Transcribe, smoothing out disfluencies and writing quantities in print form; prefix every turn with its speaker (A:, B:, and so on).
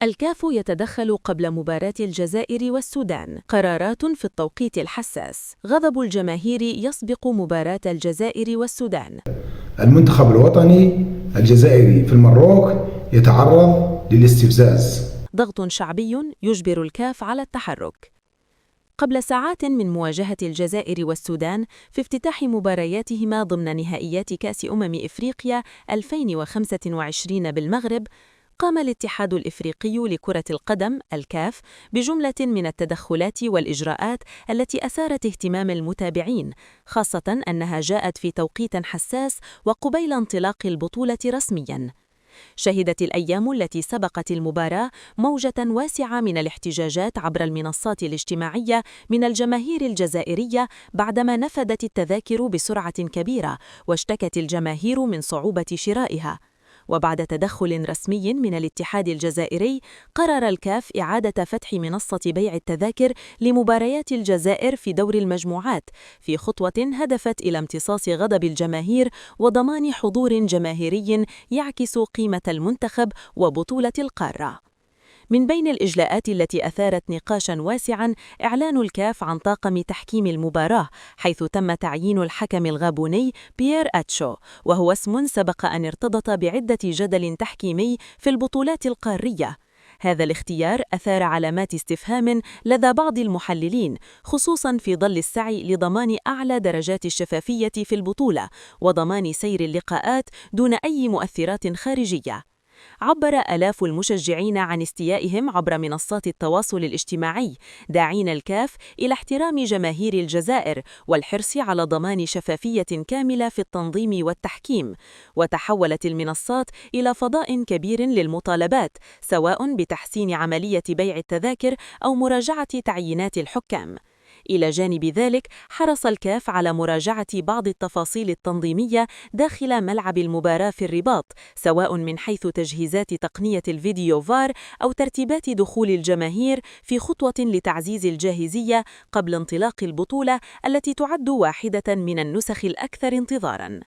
A: الكاف يتدخل قبل مباراة الجزائر والسودان. قرارات في التوقيت الحساس. غضب الجماهير يسبق مباراة الجزائر والسودان.
B: المنتخب الوطني الجزائري في المروك يتعرض للاستفزاز.
A: ضغط شعبي يجبر الكاف على التحرك. قبل ساعات من مواجهة الجزائر والسودان في افتتاح مبارياتهما ضمن نهائيات كأس إفريقيا 2025 بالمغرب، قام الاتحاد الإفريقي لكرة القدم الكاف بجملة من التدخلات والإجراءات التي أثارت اهتمام المتابعين، خاصة أنها جاءت في توقيت حساس وقبيل انطلاق البطولة رسمياً. شهدت الأيام التي سبقت المباراة موجة واسعة من الاحتجاجات عبر المنصات الاجتماعية من الجماهير الجزائرية بعدما نفدت التذاكر بسرعة كبيرة واشتكت الجماهير من صعوبة شرائها. وبعد تدخل رسمي من الاتحاد الجزائري، قرر الكاف إعادة فتح منصة بيع التذاكر لمباريات الجزائر في دور المجموعات، في خطوة هدفت إلى امتصاص غضب الجماهير وضمان حضور جماهيري يعكس قيمة المنتخب وبطولة القارة. من بين الإجلاءات التي أثارت نقاشاً واسعاً إعلان الكاف عن طاقم تحكيم المباراة، حيث تم تعيين الحكم الغابوني بيير أتشو، وهو اسم سبق أن ارتبط بعدة جدل تحكيمي في البطولات القارية. هذا الاختيار أثار علامات استفهام لدى بعض المحللين، خصوصاً في ظل السعي لضمان أعلى درجات الشفافية في البطولة وضمان سير اللقاءات دون أي مؤثرات خارجية. عبر آلاف المشجعين عن استيائهم عبر منصات التواصل الاجتماعي، داعين الكاف إلى احترام جماهير الجزائر والحرص على ضمان شفافية كاملة في التنظيم والتحكيم. وتحولت المنصات إلى فضاء كبير للمطالبات، سواء بتحسين عملية بيع التذاكر أو مراجعة تعيينات الحكام. إلى جانب ذلك، حرص الكاف على مراجعة بعض التفاصيل التنظيمية داخل ملعب المباراة في الرباط، سواء من حيث تجهيزات تقنية الفيديو فار أو ترتيبات دخول الجماهير، في خطوة لتعزيز الجاهزية قبل انطلاق البطولة التي تعد واحدة من النسخ الأكثر انتظاراً.